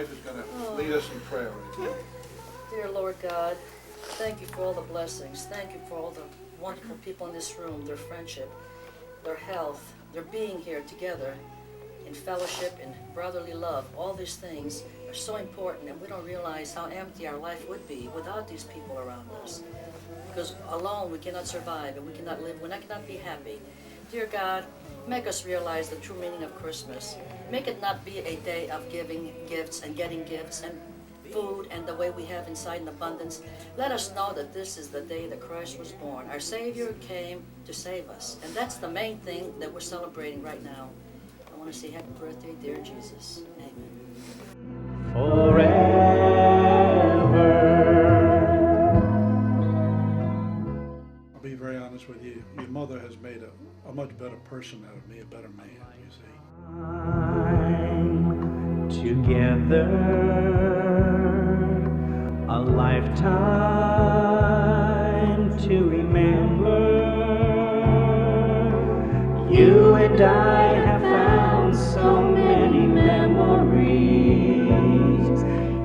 wife is going to lead us in prayer right now. Dear Lord God, thank you for all the blessings. Thank you for all the wonderful people in this room, their friendship, their health, their being here together in fellowship and brotherly love. All these things are so important, and we don't realize how empty our life would be without these people around us. Because alone we cannot survive and we cannot live, we cannot be happy. Dear God, make us realize the true meaning of Christmas. Make it not be a day of giving gifts and getting gifts and food and the way we have inside in abundance. Let us know that this is the day that Christ was born. Our Savior came to save us. And that's the main thing that we're celebrating right now. I want to say happy birthday, dear Jesus. Amen. Forever. I'll be very honest with you. Your mother has made a much better person out of me, a better man, you see. Together, a lifetime to remember. You and I have found so many memories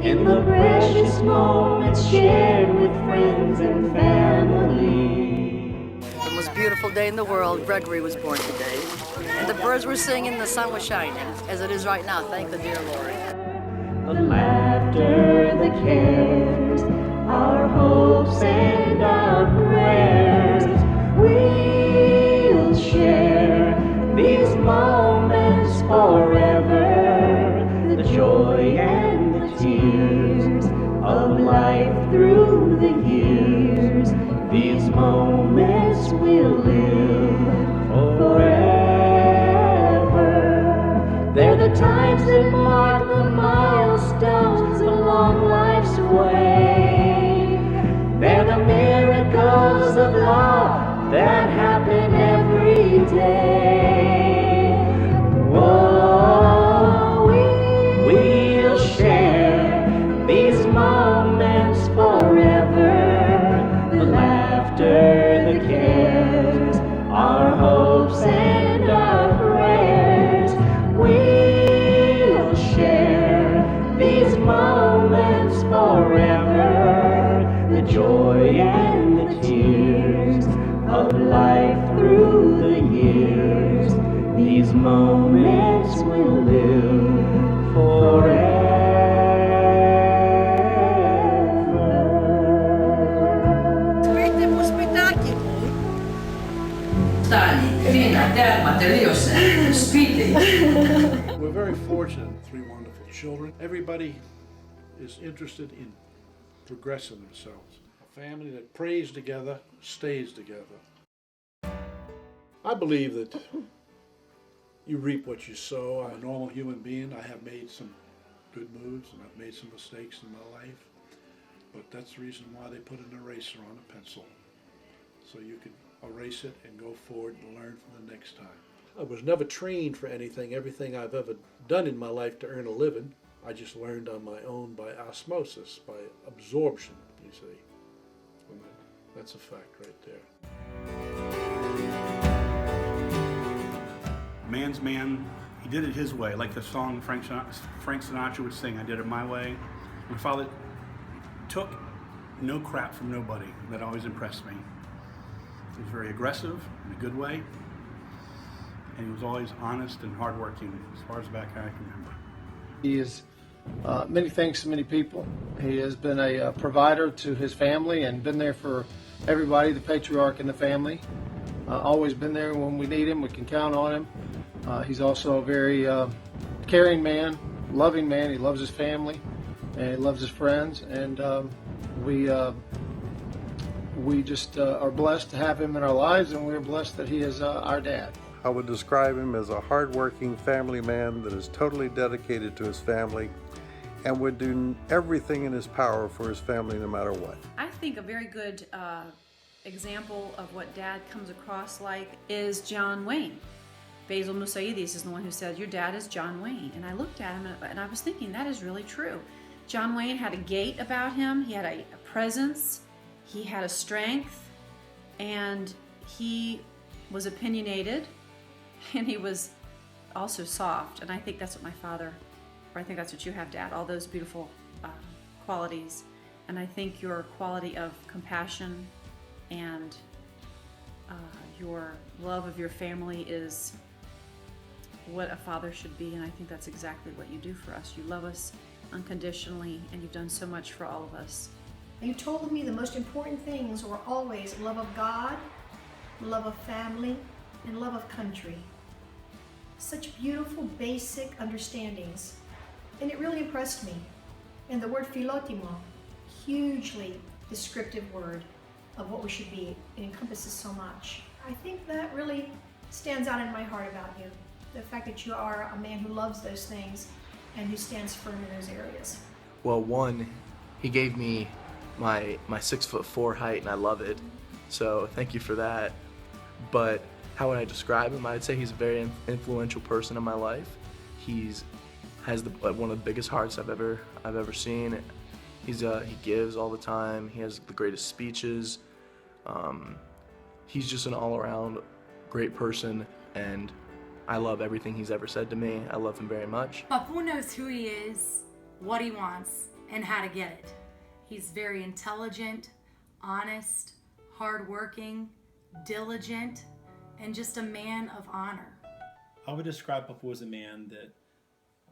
in the precious moments shared with friends and family. The most beautiful day in the world, Gregory was born today. And the birds were singing, the sun was shining, as it is right now. Thank the dear Lord. The laughter, the cares, our hopes and our prayers, we'll share these moments forever. The joy and the tears of life through the years, these moments will live forever. They're the times that mark the milestones along life's way. They're the miracles of love that happen every day. Oh, we'll share these moments forever. The laughter, the cares, our hopes and our prayers. We'll share these moments forever. The joy and the tears of life through the years. These moments will live forever. We're very fortunate, three wonderful children. Everybody is interested in progressing themselves. A family that prays together, stays together. I believe that you reap what you sow. I'm a normal human being. I have made some good moves and I've made some mistakes in my life. But that's the reason why they put an eraser on a pencil. So you can erase it and go forward and learn from the next time. I was never trained for anything. Everything I've ever done in my life to earn a living, I just learned on my own by osmosis, by absorption, you see. And that's a fact right there. Man's man, he did it his way, like the song Frank Sinatra would sing, I did it my way. My father took no crap from nobody. That always impressed me. He was very aggressive in a good way, and he was always honest and hardworking as far as back I can remember. He is many things to many people. He has been a provider to his family and been there for everybody, the patriarch in the family. Always been there when we need him, we can count on him. He's also a very caring man, loving man. He loves his family and he loves his friends, and we just are blessed to have him in our lives, and we're blessed that he is our dad. I would describe him as a hard-working family man that is totally dedicated to his family and would do everything in his power for his family no matter what. I think a very good example of what Dad comes across like is John Wayne. Basil Musaidis is the one who said, "Your dad is John Wayne." And I looked at him and I was thinking, that is really true. John Wayne had a gait about him, he had a presence, he had a strength, and he was opinionated, and he was also soft. And I think that's what my father or I think that's what you have, Dad, all those beautiful qualities. And I think your quality of compassion and your love of your family is what a father should be, and I think that's exactly what you do for us. You love us unconditionally, and you've done so much for all of us. You told me the most important things were always love of God, love of family, and love of country. Such beautiful, basic understandings. And it really impressed me. And the word philotimo, hugely descriptive word of what we should be. It encompasses so much. I think that really stands out in my heart about you. The fact that you are a man who loves those things and who stands firm in those areas. Well, one, he gave me my 6'4" height, and I love it. So thank you for that. But how would I describe him? I'd say he's a very influential person in my life. He has one of the biggest hearts I've ever seen. He gives all the time. He has the greatest speeches. He's just an all-around great person, and I love everything he's ever said to me. I love him very much. Papu knows who he is, what he wants, and how to get it. He's very intelligent, honest, hardworking, diligent, and just a man of honor. I would describe Papu as a man that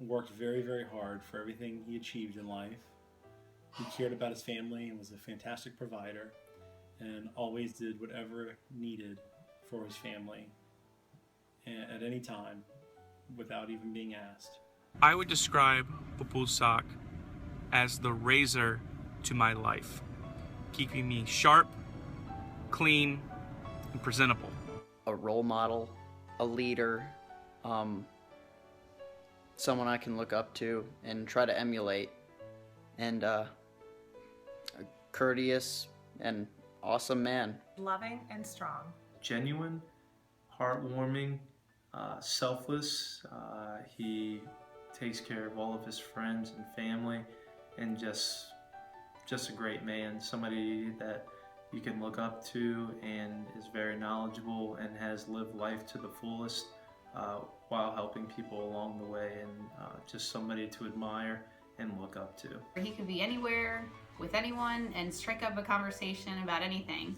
worked very, very hard for everything he achieved in life. He cared about his family and was a fantastic provider, and always did whatever needed for his family at any time without even being asked. I would describe Papu Sock as the razor to my life, keeping me sharp, clean, and presentable. A role model, a leader, someone I can look up to and try to emulate, and a courteous and awesome man. Loving and strong. Genuine, heartwarming, selfless. He takes care of all of his friends and family, and just a great man. Somebody that you can look up to and is very knowledgeable and has lived life to the fullest while helping people along the way, and just somebody to admire and look up to. He could be anywhere with anyone and strike up a conversation about anything,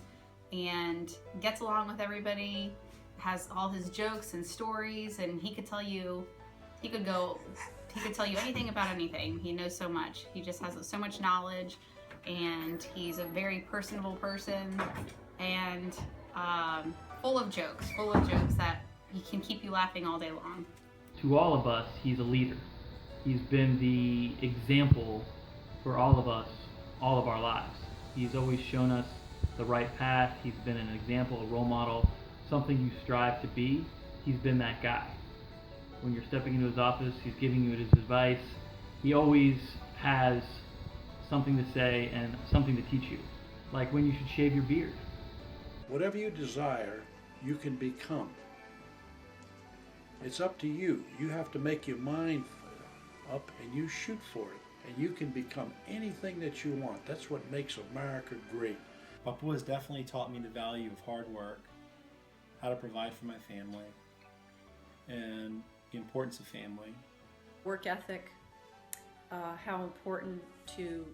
and gets along with everybody, has all his jokes and stories, and he could tell you anything about anything. He knows so much. He just has so much knowledge, and he's a very personable person, and full of jokes that he can keep you laughing all day long. To all of us, he's a leader. He's been the example for all of us, all of our lives. He's always shown us the right path. He's been an example, a role model, something you strive to be. He's been that guy. When you're stepping into his office, he's giving you his advice. He always has something to say and something to teach you, like when you should shave your beard. Whatever you desire, you can become. It's up to you. You have to make your mind up and you shoot for it. And you can become anything that you want. That's what makes America great. Papu has definitely taught me the value of hard work, how to provide for my family, and the importance of family. Work ethic, how important to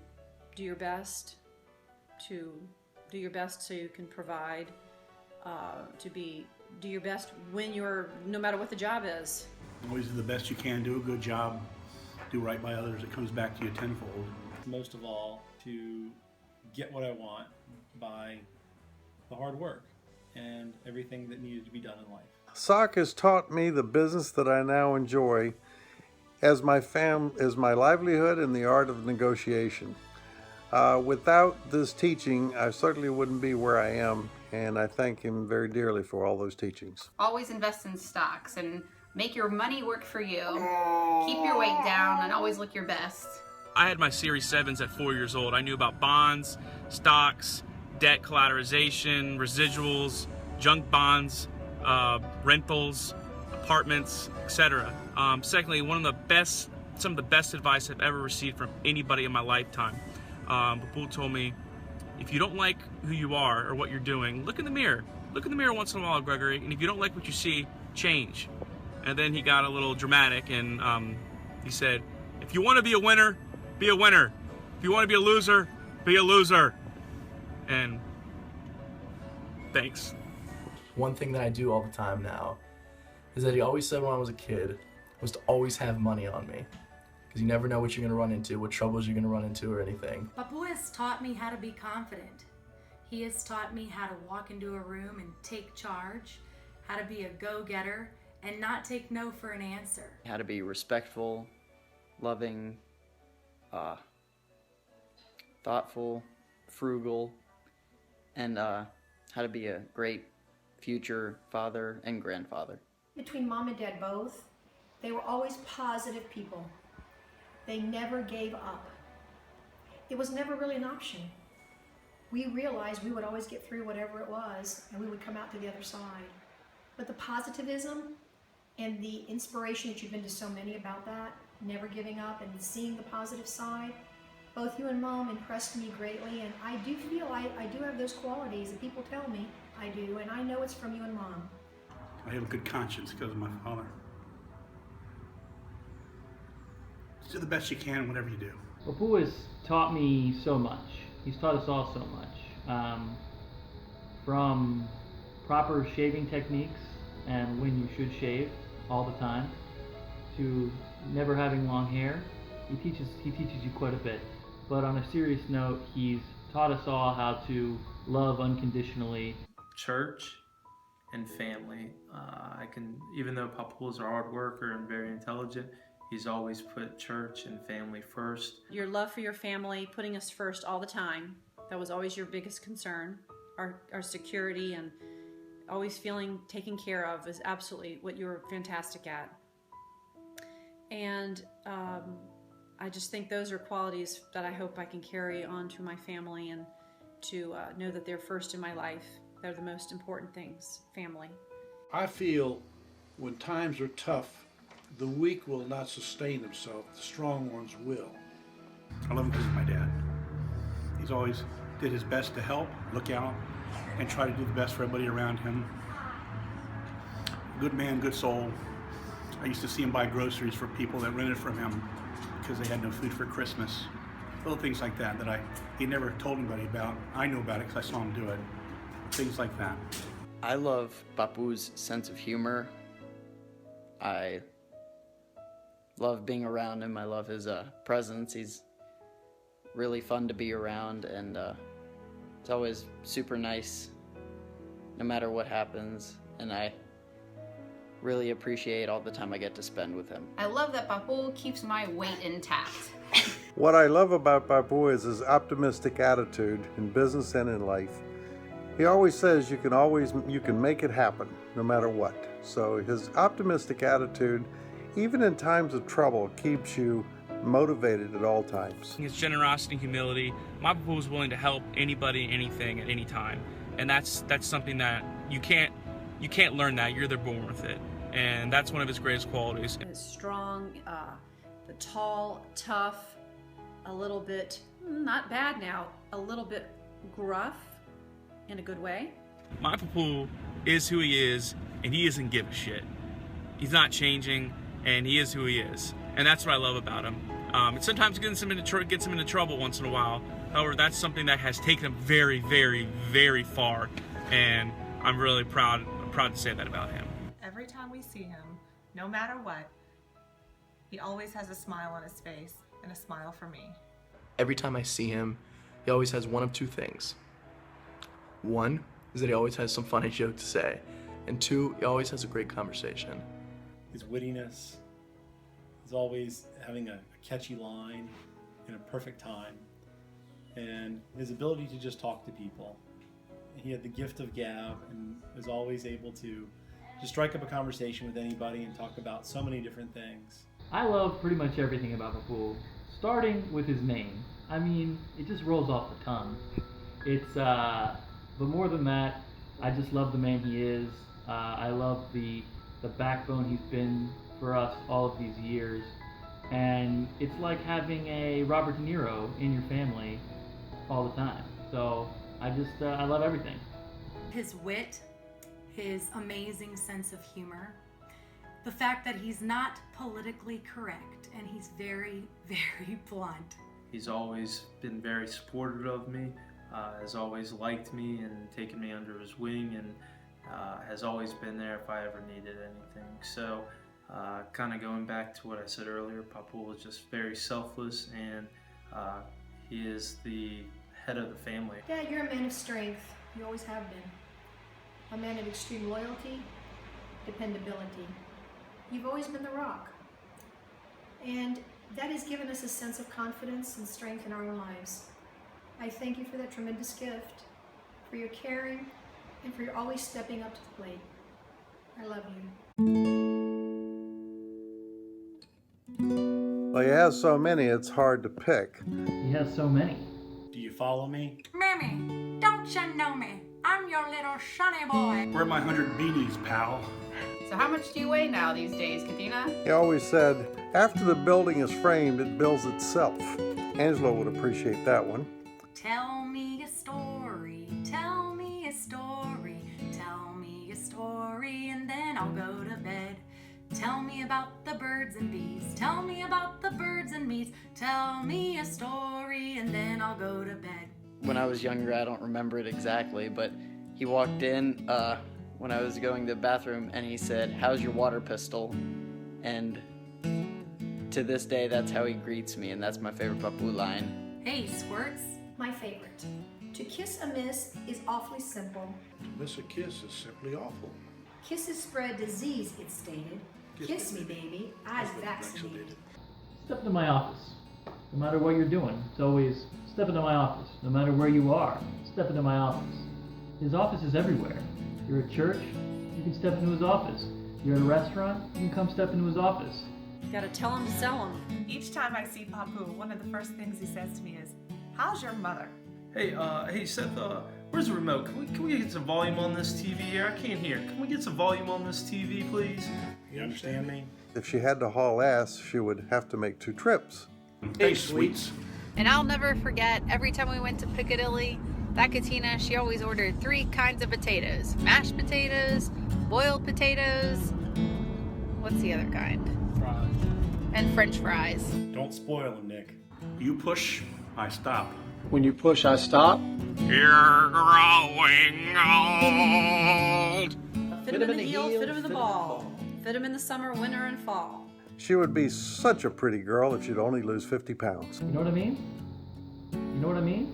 do your best so you can provide, do your best when no matter what the job is. Always do the best you can, do a good job, do right by others. It comes back to you tenfold. Most of all, to get what I want by the hard work and everything that needed to be done in life. Sock has taught me the business that I now enjoy as my livelihood and the art of negotiation. Without this teaching, I certainly wouldn't be where I am, and I thank him very dearly for all those teachings. Always invest in stocks and make your money work for you. Keep your weight down and always look your best. I had my Series 7s at 4 years old. I knew about bonds, stocks, debt collateralization, residuals, junk bonds, rentals, apartments, etc. Secondly, some of the best advice I've ever received from anybody in my lifetime. Papu told me, if you don't like who you are or what you're doing, look in the mirror. Look in the mirror once in a while, Gregory, and if you don't like what you see, change. And then he got a little dramatic, and he said, if If you want to be a winner, be a winner. If you want to be a loser, be a loser. And thanks. One thing that I do all the time now is that he always said when I was a kid was to always have money on me. Because you never know what you're going to run into, what troubles you're going to run into or anything. Papu has taught me how to be confident. He has taught me how to walk into a room and take charge, how to be a go-getter and not take no for an answer. How to be respectful, loving, thoughtful, frugal, and how to be a great future father and grandfather. Between Mom and Dad both, they were always positive people. They never gave up. It was never really an option. We realized we would always get through whatever it was, and we would come out to the other side. But the positivism and the inspiration that you've been to so many about that, never giving up and seeing the positive side, both you and Mom impressed me greatly, and I do feel I do have those qualities that people tell me I do, and I know it's from you and Mom. I have a good conscience because of my father. Just do the best you can, whatever you do. Papu has taught me so much. He's taught us all so much. From proper shaving techniques and when you should shave all the time, to never having long hair. He teaches you quite a bit. But on a serious note, he's taught us all how to love unconditionally. Church and family. Even though Papu is a hard worker and very intelligent, he's always put church and family first. Your love for your family, putting us first all the time, that was always your biggest concern. Our security and always feeling taken care of is absolutely what you were fantastic at. And I just think those are qualities that I hope I can carry on to my family, and to know that they're first in my life. They're the most important things, family. I feel when times are tough, the weak will not sustain themselves, the strong ones will. I love him because he's my dad. He's always did his best to help, look out, and try to do the best for everybody around him. Good man, good soul. I used to see him buy groceries for people that rented from him because they had no food for Christmas. Little things like that he never told anybody about. I knew about it because I saw him do it. Things like that. I love Papu's sense of humor. I love being around him. I love his presence. He's really fun to be around, and it's always super nice no matter what happens, and I really appreciate all the time I get to spend with him. I love that Papu keeps my weight intact. What I love about Papu is his optimistic attitude in business and in life. He always says you can make it happen no matter what. So his optimistic attitude, even in times of trouble, keeps you motivated at all times. His generosity and humility. My Papu was willing to help anybody, anything, at any time. And that's something that you can't learn that. You're either born with it. And that's one of his greatest qualities. It's strong, the tall, tough, a little bit, not bad now, a little bit gruff in a good way. My Papu is who he is, and he doesn't give a shit. He's not changing, and he is who he is. And that's what I love about him. And sometimes it gets him into trouble once in a while. However, that's something that has taken him very, very, very far. And I'm really proud to say that about him. Every time we see him, no matter what, he always has a smile on his face and a smile for me. Every time I see him, he always has one of two things. One is that he always has some funny joke to say, and two, he always has a great conversation. His wittiness, he's always having a catchy line in a perfect time, and his ability to just talk to people. He had the gift of gab and was always able to just strike up a conversation with anybody and talk about so many different things. I love pretty much everything about Papu, starting with his name. I mean, it just rolls off the tongue. But more than that, I just love the man he is. I love the backbone he's been for us all of these years. And it's like having a Robert De Niro in your family all the time. So I love everything. His wit, his amazing sense of humor, the fact that he's not politically correct and he's very, very blunt. He's always been very supportive of me, has always liked me and taken me under his wing, and has always been there if I ever needed anything. So kind of going back to what I said earlier, Papu was just very selfless, and he is the head of the family. Dad, you're a man of strength. You always have been. A man of extreme loyalty, dependability. You've always been the rock. And that has given us a sense of confidence and strength in our own lives. I thank you for that tremendous gift, for your caring, and for your always stepping up to the plate. I love you. Well, he has so many, it's hard to pick. He has so many. Do you follow me? Mammy, don't you know me? I'm your little shunny boy. Where are my 100 beanies, pal? So how much do you weigh now these days, Katina? He always said, after the building is framed, it builds itself. Angelo would appreciate that one. Tell me a story, tell me a story, tell me a story, and then I'll go to bed. Tell me about the birds and bees, tell me about the birds and bees, tell me a story, and then I'll go to bed. When I was younger, I don't remember it exactly, but he walked in when I was going to the bathroom and he said, "How's your water pistol?" And to this day, that's how he greets me, and that's my favorite Papu line. Hey, Squirts. My favorite. To kiss a miss is awfully simple. To miss a kiss is simply awful. Kisses spread disease, it's stated. Kiss me, baby. Eyes vaccinated. Step into my office. No matter what you're doing, it's always step into my office. No matter where you are, step into my office. His office is everywhere. You're at church, you can step into his office. You're at a restaurant, you can come step into his office. You gotta tell him to sell him. Each time I see Papu, one of the first things he says to me is, "How's your mother?" Hey Seth, where's the remote? Can we get some volume on this TV here? I can't hear. Can we get some volume on this TV, please? You understand me? If she had to haul ass, she would have to make 2 trips. Hey, sweets. And I'll never forget, every time we went to Piccadilly, that Katina, she always ordered 3 kinds of potatoes. Mashed potatoes, boiled potatoes, what's the other kind? Fries. And French fries. Don't spoil them, Nick. You push, I stop. When you push, I stop. You're growing old. Fit him in the heel, fit him in the ball. Fit him in the summer, winter, and fall. She would be such a pretty girl if she'd only lose 50 pounds. You know what I mean? You know what I mean?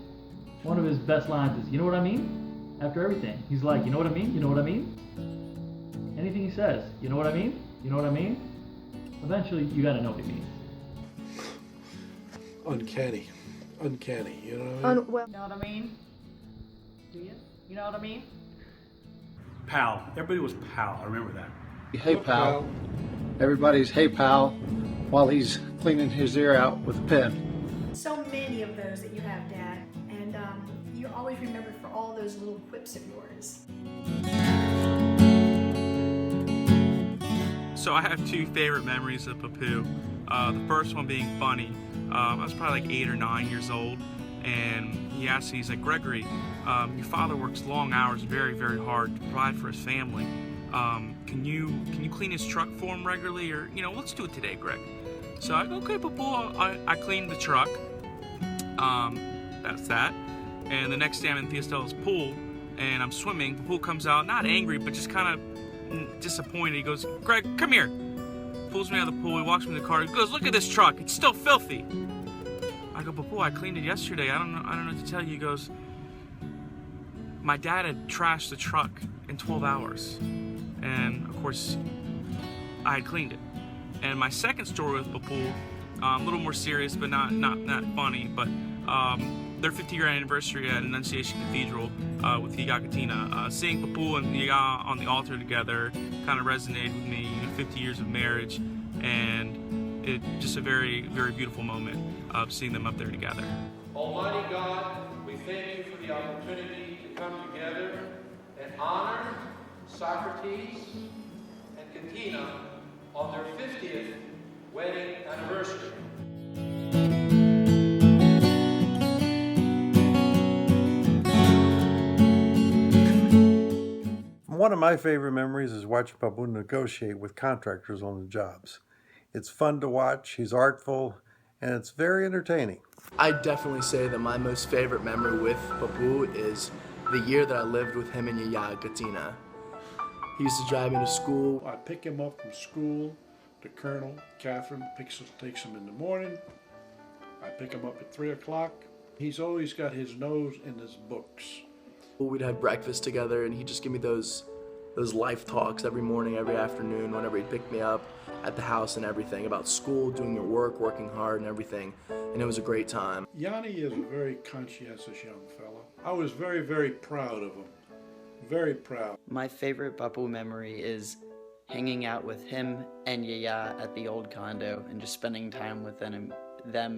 One of his best lines is, you know what I mean? After everything. He's like, you know what I mean? You know what I mean? Anything he says, you know what I mean? You know what I mean? Eventually, you gotta know what he means. Uncanny. Uncanny, you know what I mean? You know what I mean? Do you? You know what I mean? Pal. Everybody was pal. I remember that. Hey, pal. Everybody's hey, pal, while he's cleaning his ear out with a pen. So many of those that you have, Dad, and you're always remembered for all those little quips of yours. So I have 2 favorite memories of Papu. The first one being funny. I was probably like 8 or 9 years old, and he asked me, he's like, "Gregory, your father works long hours, very, very hard to provide for his family. Can you clean his truck for him regularly, or let's do it today, Greg." So I go, "Okay, Papu." I cleaned the truck. That's that. And the next day I'm in Theostella's pool, and I'm swimming. Papu comes out, not angry, but just kind of disappointed. He goes, "Greg, come here." Pulls me out of the pool. He walks me to the car. He goes, "Look at this truck. It's still filthy." I go, "Papu, I cleaned it yesterday. I don't know what to tell you." He goes, "My dad had trashed the truck in 12 hours. And of course, I had cleaned it." And my second story with Papu, a little more serious, but not funny, but their 50-year anniversary at Annunciation Cathedral with Higa Katina. Seeing Papu and Higa on the altar together kind of resonated with me. 50 years of marriage, and it just a very, very beautiful moment of seeing them up there together. Almighty God, we thank you for the opportunity to come together and honor Socrates and Katina on their 50th wedding anniversary. One of my favorite memories is watching Papu negotiate with contractors on the jobs. It's fun to watch, he's artful, and it's very entertaining. I'd definitely say that my most favorite memory with Papu is the year that I lived with him and Yaya Katina. He used to drive me to school. I pick him up from school. The Colonel, Catherine, takes him in the morning. I pick him up at 3 o'clock. He's always got his nose in his books. We'd have breakfast together, and he'd just give me those life talks every morning, every afternoon, whenever he'd pick me up at the house and everything, about school, doing your work, working hard and everything, and it was a great time. Yanni is a very conscientious young fellow. I was very, very proud of him. Very proud. My favorite Papu memory is hanging out with him and Yaya at the old condo and just spending time with them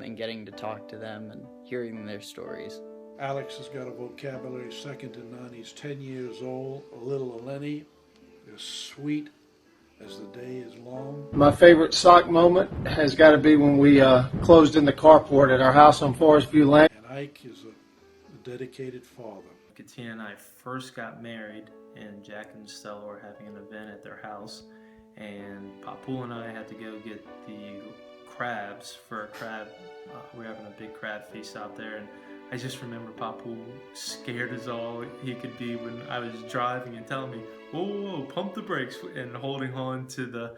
and getting to talk to them and hearing their stories. Alex has got a vocabulary second to none. He's 10 years old. Little Eleni is sweet as the day is long. My favorite sock moment has got to be when we closed in the carport at our house on Forest View Lane. And Ike is a dedicated father. Katina and I first got married, and Jack and Stella were having an event at their house, and Papu and I had to go get the crabs for a crab. We're having a big crab feast out there, and I just remember Papu scared as all he could be when I was driving and telling me, whoa, whoa, whoa, pump the brakes, and holding on to the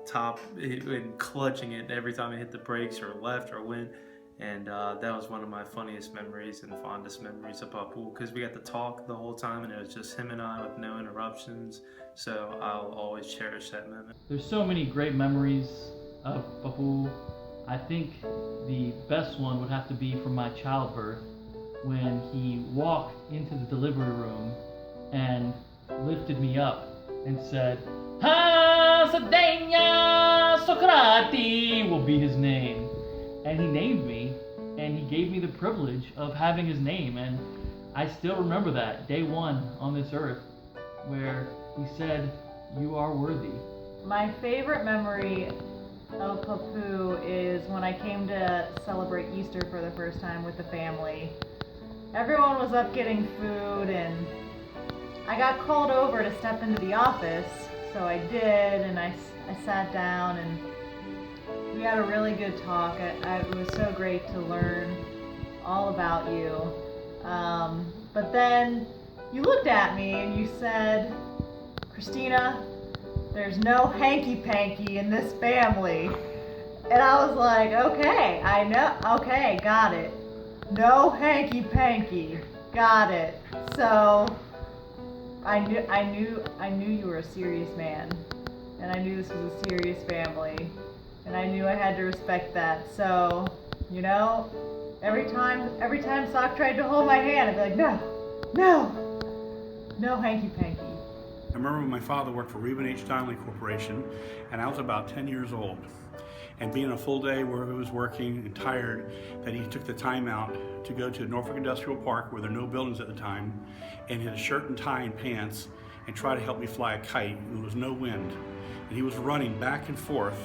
top and clutching it every time I hit the brakes or left or went. And that was one of my funniest memories and fondest memories of Papu, because we got to talk the whole time and it was just him and I with no interruptions. So I'll always cherish that moment. There's so many great memories of Papu. I think the best one would have to be from my childbirth, when he walked into the delivery room and lifted me up and said, "Ha, Sadenya Socrates" will be his name. And he named me, and he gave me the privilege of having his name, and I still remember that, day one on this earth, where he said, "You are worthy." My favorite memory of Papu is when I came to celebrate Easter for the first time with the family. Everyone was up getting food, and I got called over to step into the office, so I did, and I sat down, and we had a really good talk. It was so great to learn all about you. But then you looked at me and you said, "Christina, there's no hanky-panky in this family." And I was like, okay, I know, okay, got it. No hanky-panky, got it. So I knew you were a serious man, and I knew this was a serious family. And I knew I had to respect that. So, you know, every time Sock tried to hold my hand, I'd be like, no hanky-panky. I remember when my father worked for Reuben H. Donnelly Corporation, and I was about 10 years old. And being a full day where he was working and tired, that he took the time out to go to Norfolk Industrial Park, where there were no buildings at the time, and in a shirt and tie and pants, and try to help me fly a kite. There was no wind. And he was running back and forth.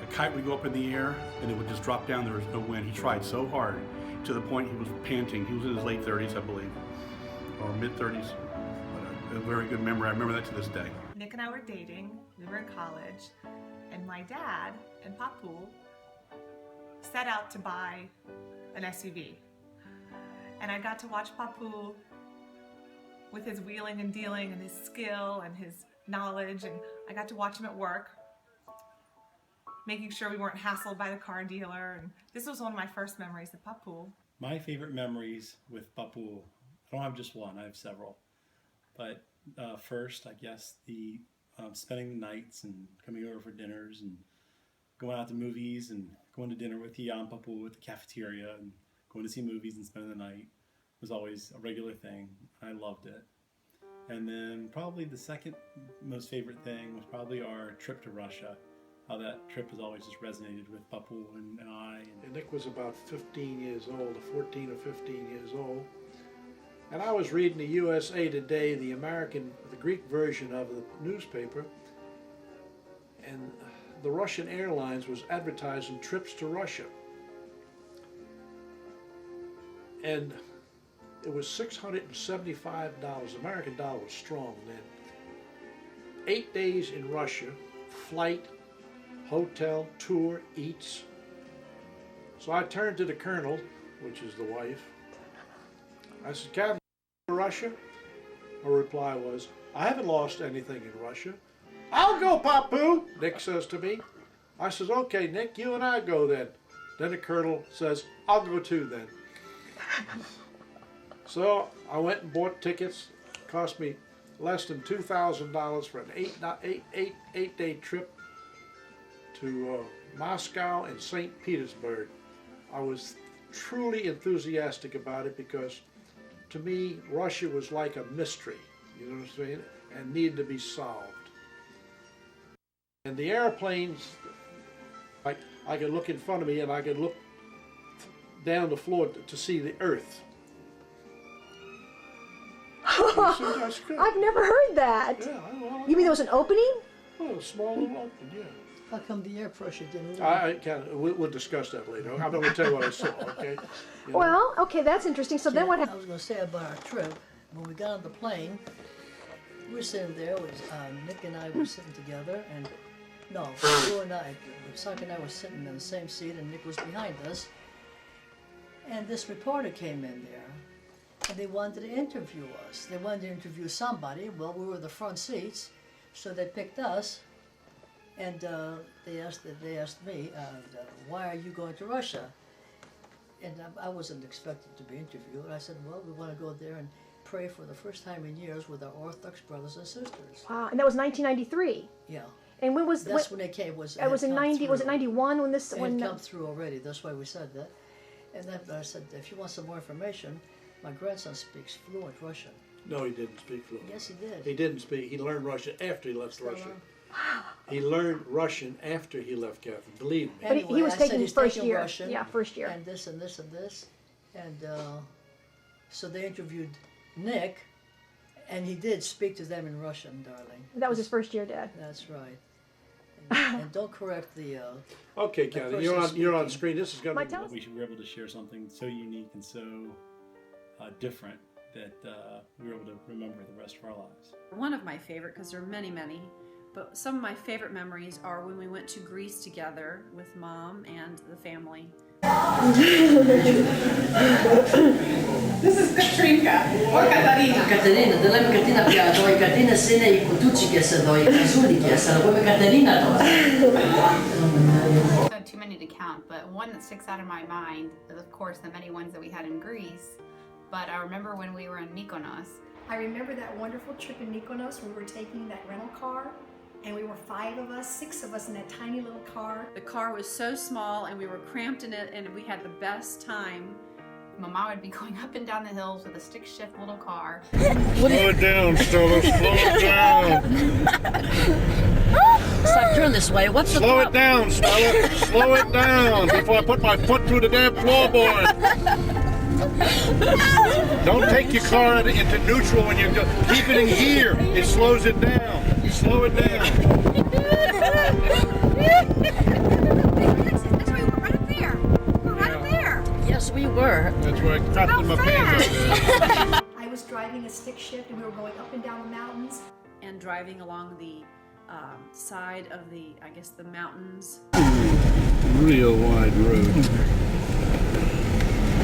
A kite would go up in the air, and it would just drop down. There was no wind. He tried so hard to the point he was panting. He was in his late 30s, I believe, or mid 30s. But a very good memory. I remember that to this day. Nick and I were dating. We were in college, and my dad and Papu set out to buy an SUV. And I got to watch Papu with his wheeling and dealing and his skill and his knowledge, and I got to watch him at work, making sure we weren't hassled by the car dealer. And this was one of my first memories of Papu. My favorite memories with Papu, I don't have just one, I have several. But first, I guess, the spending the nights and coming over for dinners and going out to movies and going to dinner with Yaya and Papu at the cafeteria and going to see movies and spending the night was always a regular thing. I loved it. And then probably the second most favorite thing was probably our trip to Russia. How that trip has always just resonated with Papu and I. And Nick was about 15 years old, 14 or 15 years old. And I was reading the USA Today, the Greek version of the newspaper, and the Russian Airlines was advertising trips to Russia. And It was $675. American dollar was strong then. 8 days in Russia, flight, hotel, tour, eats. So I turned to the colonel, which is the wife. I said, Captain, to Russia? Her reply was, I haven't lost anything in Russia. I'll go, Papu, Nick says to me. I says, okay, Nick, you and I go then. Then the colonel says, I'll go too then. So I went and bought tickets. It cost me less than $2,000 for an eight-day trip to Moscow and St. Petersburg. I was truly enthusiastic about it because to me, Russia was like a mystery, you know what I'm saying, and needed to be solved. And the airplanes, I could look in front of me and I could look down the floor to see the earth. I've never heard that. Yeah, well, You mean there was an opening? Oh, a small little open, yeah. How come the air pressure didn't leave? I can. We'll discuss that later. I'm going to tell you what I saw. Okay. You know? Well, okay, that's interesting. So then what I happened? was going to say about our trip. When we got on the plane, we were sitting there. Nick and I were sitting together, and no, you and I, Socrates and I were sitting in the same seat, and Nick was behind us. And this reporter came in there, and they wanted to interview us. They wanted to interview somebody. Well, we were the front seats, so they picked us. And they asked me, why are you going to Russia? And I wasn't expected to be interviewed. I said, well, we want to go there and pray for the first time in years with our Orthodox brothers and sisters. Wow, and that was 1993. Yeah. And when was that's when they came? It was in 90. Was it 91 when this? It when had come through already. That's why we said that. And then I said, if you want some more information, my grandson speaks fluent Russian. No, he didn't speak fluent. Yes, he did. He didn't speak. He learned Russian after he left Russia. He learned Russian after he left Catherine. Believe me. But he was taking his first year. Russian, yeah, first year. And this and this and this, and so they interviewed Nick, and he did speak to them in Russian, darling. That was his first year, Dad. That's right. And don't correct the. Okay, Catherine, you're on screen. This is going to be. We were able to share something so unique and so different that we were able to remember the rest of our lives. One of my favorite, because there are many, but some of my favorite memories are when we went to Greece together with Mom and the family. This is Katrinka or Katarina. Katarina, della Katarina piace, o Katarina se ne I kutuci che se do, I kazuli che se do, come Katarina do. Too many to count, but one that sticks out in my mind is, of course, the many ones that we had in Greece. But I remember when we were in Mykonos. I remember that wonderful trip in Mykonos. We were taking that rental car, and we were 6 of us in that tiny little car. The car was so small, and we were cramped in it, and we had the best time. Mama would be going up and down the hills with a stick shift little car. Slow it down, Stella. Slow it down. Stop, turn this way. What's the Slow it down, Stella. Slow it down before I put my foot through the damn floorboard. Don't take your car into neutral when you keep it in gear. It slows it down. Slow it down. Yes, we were. That's where I crapped in my pants. I was driving a stick shift, and we were going up and down the mountains. And driving along the side of the mountains. Real wide road.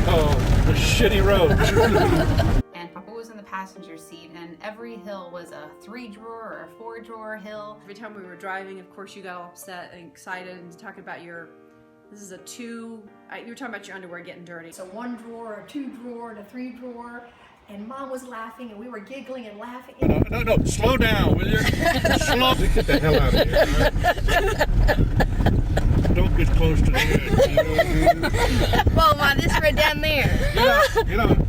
Oh, the shitty road. And Papa was in the passenger seat, and every hill was a 3-drawer or a 4-drawer hill. Every time we were driving, of course, you got all upset and excited and talking about this is a 2, you were talking about your underwear getting dirty. It's a 1-drawer, a 2-drawer, and a 3-drawer. And Mom was laughing, and we were giggling and laughing. No, slow down, will you? Slow. Get the hell out of here, right? Don't get close to the edge. Well, Ma, this right down there. Get on.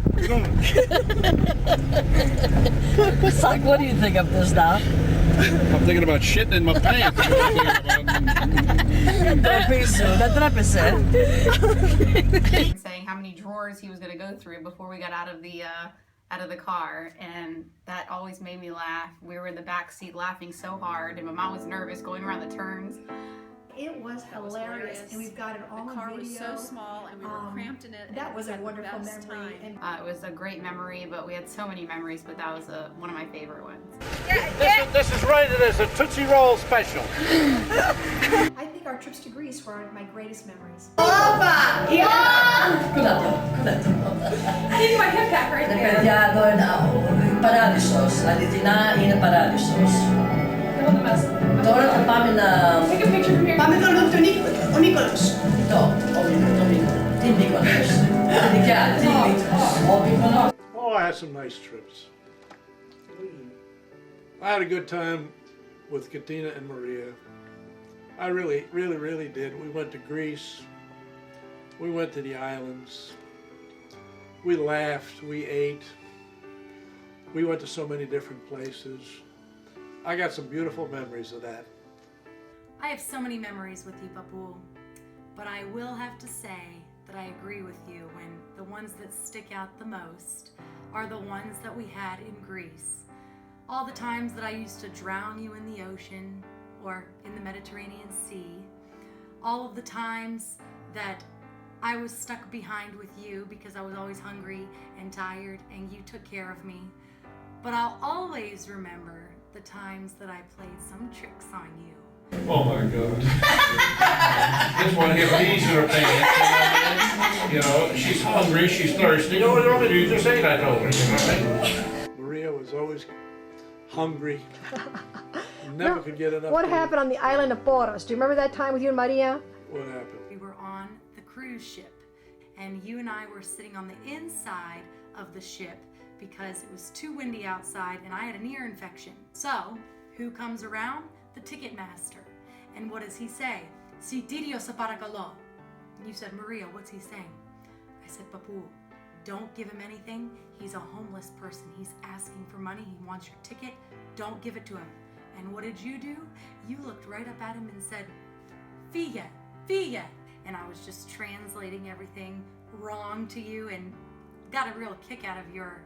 Sock, what do you think of this now? I'm thinking about shitting in my pants. Saying how many drawers he was going to go through before we got out of the car, and that always made me laugh. We were in the back seat laughing so hard, and my mom was nervous going around the turns. it was hilarious, and we've got it all The on car video. was so small, and we were cramped in it. That and was we a had the wonderful best memory. time. And It was a great memory, but we had so many memories, but that was one of my favorite ones. This is rated as a Tootsie Roll special. I think our trips to Greece were my greatest memories. Opa! Yeah! I need my hip pack right there. Nagkadyado na Paradisos. Nandito na in Paradisos. Doon ang pami na... Take a picture from here. Pami ko lang to Nicolas. Ito, Nicolas. Oh, I had some nice trips. I had a good time with Katina and Maria. I really did. We went to Greece. We went to the islands. We laughed. We ate. We went to so many different places. I got some beautiful memories of that. I have so many memories with you, Papu, but I will have to say that I agree with you when the ones that stick out the most are the ones that we had in Greece. All the times that I used to drown you in the ocean or in the Mediterranean Sea. All of the times that I was stuck behind with you because I was always hungry and tired and you took care of me. But I'll always remember the times that I played some tricks on you. Oh my God. This one here, these are her pants. You know, she's hungry, she's thirsty. You know what you want me to do? Just say that, I told her. You know what I mean? Maria was always hungry. Never could get enough. What happened on the island of Poros? Do you remember that time with you and Maria? What happened? We were on the cruise ship and you and I were sitting on the inside of the ship because it was too windy outside and I had an ear infection. So, who comes around? The ticket master. And what does he say? Si Didio sa paragalo. You said, Maria, what's he saying? I said, Papu, don't give him anything. He's a homeless person. He's asking for money. He wants your ticket. Don't give it to him. And what did you do? You looked right up at him and said, Fiye, Fiye. And I was just translating everything wrong to you and got a real kick out of your,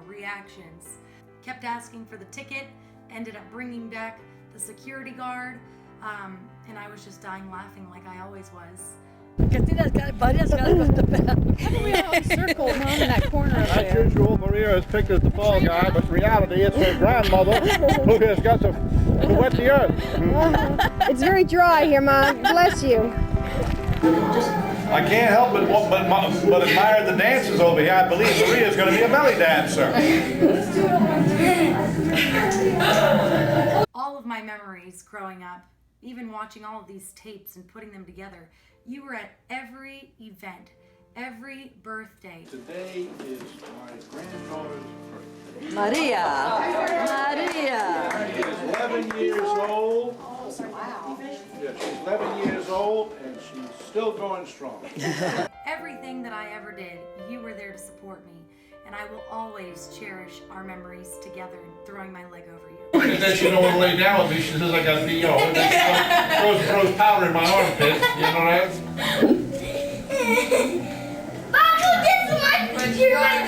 reactions. Kept asking for the ticket, ended up bringing back the security guard, and I was just dying laughing like I always was. Maria's got to go to bed. How come we all circled Mom in that corner up As there? usual, Maria is picked as the fall guy, but in reality it's her grandmother who has got to wet the earth. It's very dry here, Mom. Bless you. I can't help but admire the dances over here. I believe Maria's going to be a belly dancer. All of my memories growing up, even watching all of these tapes and putting them together, you were at every event, every birthday. Today is my granddaughter's birthday. Maria. She is 11 years old. Wow. Yeah, she's 11 years old and she's still going strong. Everything that I ever did, you were there to support me. And I will always cherish our memories together and throwing my leg over you. And then she don't want to lay down with me. She says I got to be off. And then she throws powder in my armpits. You know that? Mom, this is you're my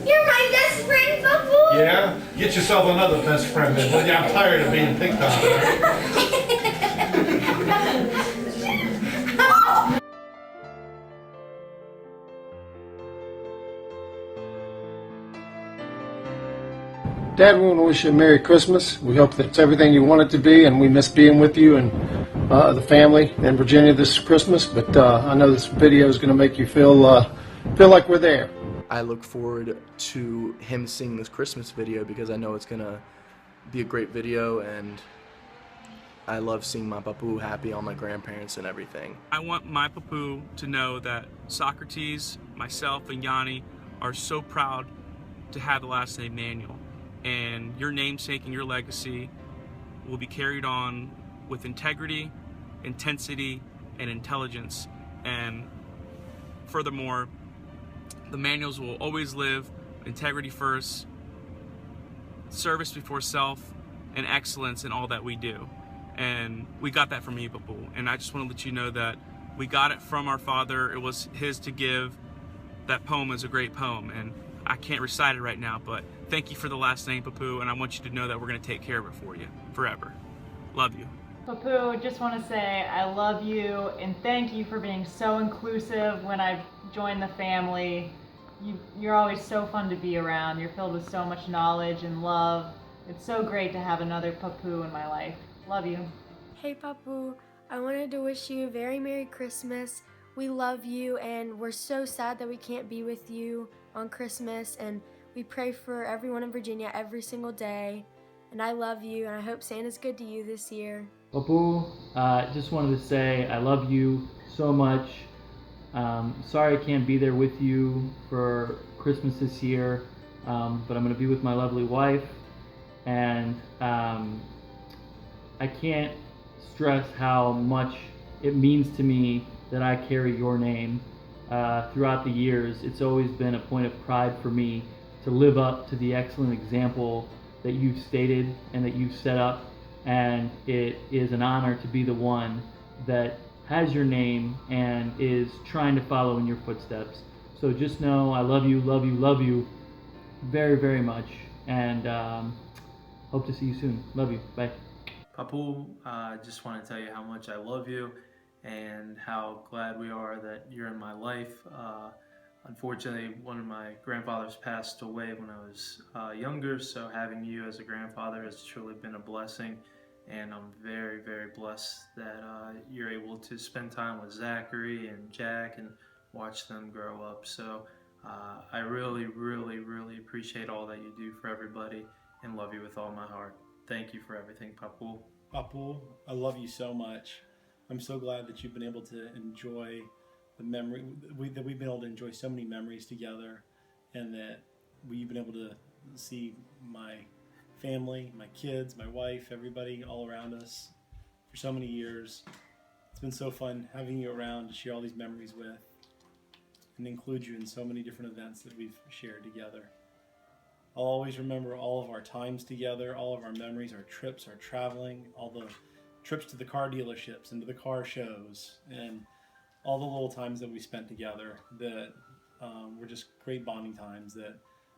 You're my best friend, Papu. Yeah? Get yourself another best friend then. Well, yeah, I'm tired of being picked on. Dad, we want to wish you a Merry Christmas. We hope that it's everything you want it to be, and we miss being with you and the family in Virginia this Christmas. But I know this video is going to make you feel like we're there. I look forward to him seeing this Christmas video because I know it's going to be a great video, and I love seeing my Papu happy, all my grandparents and everything. I want my Papu to know that Socrates, myself, and Yanni are so proud to have the last name Manuel. And your namesake and your legacy will be carried on with integrity, intensity, and intelligence. And furthermore, the Manuels will always live integrity first, service before self, and excellence in all that we do. And we got that from you, Papu. And I just want to let you know that we got it from our father. It was his to give. That poem is a great poem, and I can't recite it right now, but thank you for the last name, Papu, and I want you to know that we're going to take care of it for you forever. Love you. Papu, just want to say I love you and thank you for being so inclusive when I joined the family. You're always so fun to be around. You're filled with so much knowledge and love. It's so great to have another Papu in my life. Love you. Hey Papu, I wanted to wish you a very Merry Christmas. We love you and we're so sad that we can't be with you on Christmas, and we pray for everyone in Virginia every single day. And I love you and I hope Santa's good to you this year. Papu, just wanted to say I love you so much. Sorry I can't be there with you for Christmas this year, but I'm going to be with my lovely wife, and I can't stress how much it means to me that I carry your name. Throughout the years, it's always been a point of pride for me to live up to the excellent example that you've stated and that you've set up, and it is an honor to be the one that has your name and is trying to follow in your footsteps. So just know I love you, love you, love you very, very much, and hope to see you soon. Love you. Bye. Papu, I just want to tell you how much I love you and how glad we are that you're in my life. Unfortunately, one of my grandfathers passed away when I was younger, so having you as a grandfather has truly been a blessing, and I'm very, very blessed that you're able to spend time with Zachary and Jack and watch them grow up. So I really, really, really appreciate all that you do for everybody and love you with all my heart. Thank you for everything, Papu. Papu, I love you so much. I'm so glad that you've been able to enjoy the memory, that we've been able to enjoy so many memories together, and that we've been able to see my family, my kids, my wife, everybody all around us for so many years. It's been so fun having you around to share all these memories with and include you in so many different events that we've shared together. I'll always remember all of our times together, all of our memories, our trips, our traveling, all the trips to the car dealerships and to the car shows, and all the little times that we spent together that were just great bonding times that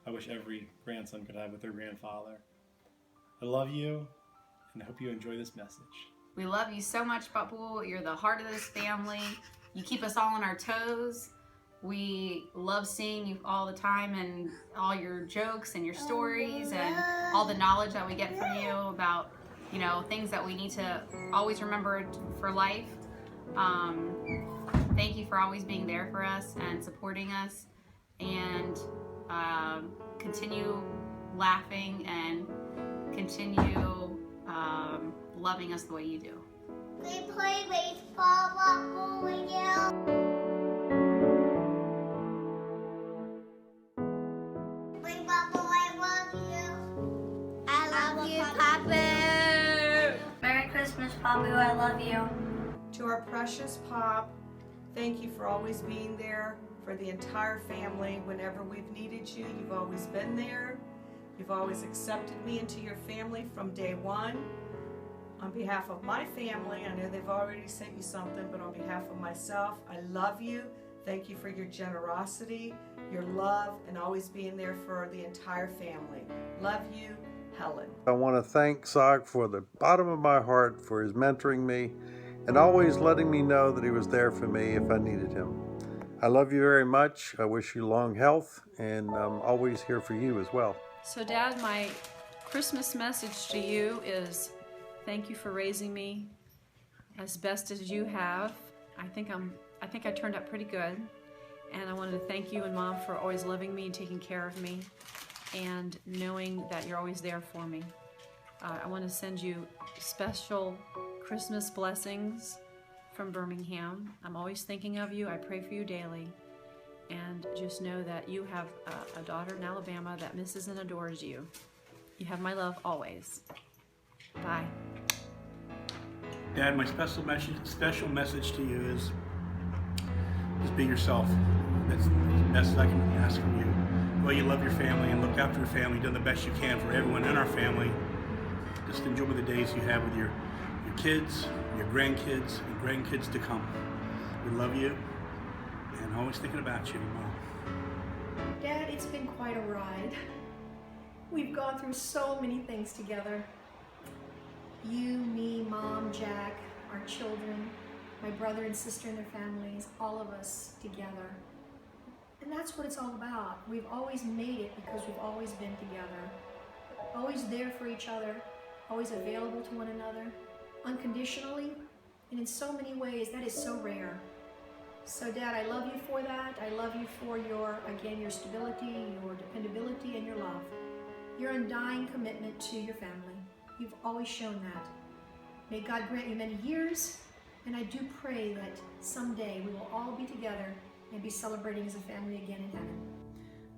I wish every grandson could have with their grandfather. I love you, and I hope you enjoy this message. We love you so much, Papu. You're the heart of this family. You keep us all on our toes. We love seeing you all the time and all your jokes and your stories and all the knowledge that we get from you about, you know, things that we need to always remember for life. Thank you for always being there for us and supporting us, and continue laughing and continue loving us the way you do. We play baseball, Papu, with you. Merry Christmas, Papu, I love you. To our precious Pop, thank you for always being there for the entire family. Whenever we've needed you, you've always been there. You've always accepted me into your family from day one. On behalf of my family, I know they've already sent you something, but on behalf of myself, I love you. Thank you for your generosity, your love, and always being there for the entire family. Love you, Helen. I want to thank Sock for the bottom of my heart for his mentoring me and always letting me know that he was there for me if I needed him. I love you very much. I wish you long health, and I'm always here for you as well. So Dad, my Christmas message to you is thank you for raising me as best as you have. I think I turned out pretty good, and I wanted to thank you and Mom for always loving me and taking care of me and knowing that you're always there for me. I want to send you special Christmas blessings from Birmingham. I'm always thinking of you. I pray for you daily. And just know that you have a daughter in Alabama that misses and adores you. You have my love always. Bye. Dad, my special message to you is be yourself. That's the best I can ask from you. The way you love your family and look after your family, done the best you can for everyone in our family. Just enjoy the days you have with your kids, your grandkids, and grandkids to come. We love you, and always thinking about you, Mom. Dad, it's been quite a ride. We've gone through so many things together. You, me, Mom, Jack, our children, my brother and sister and their families, all of us together. And that's what it's all about. We've always made it because we've always been together. Always there for each other, always available to one another, unconditionally, and in so many ways. That is so rare. So Dad, I love you for that. I love you for your, again, your stability, your dependability, and your love. Your undying commitment to your family. You've always shown that. May God grant you many years, and I do pray that someday we will all be together and be celebrating as a family again in heaven.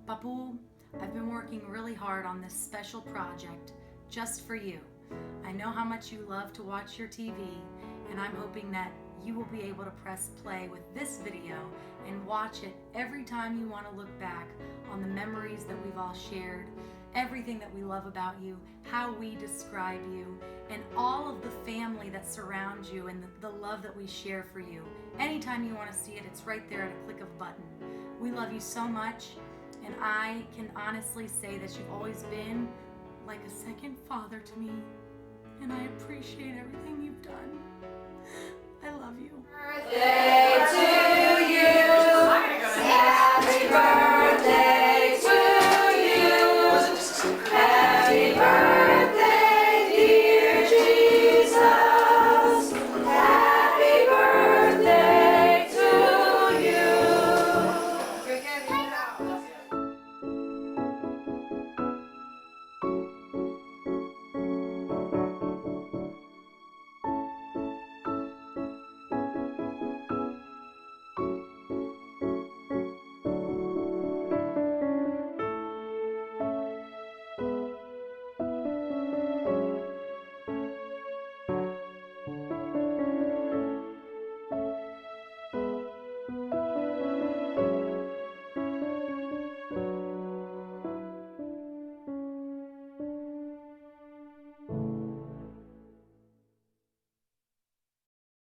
Papu, I've been working really hard on this special project just for you. I know how much you love to watch your TV, and I'm hoping that you will be able to press play with this video and watch it every time you want to look back on the memories that we've all shared, everything that we love about you, how we describe you, and all of the family that surrounds you and the love that we share for you. Anytime you want to see it, it's right there at a click of a button. We love you so much, and I can honestly say that you've always been like a second father to me, and I appreciate everything you've done. I love you. Birthday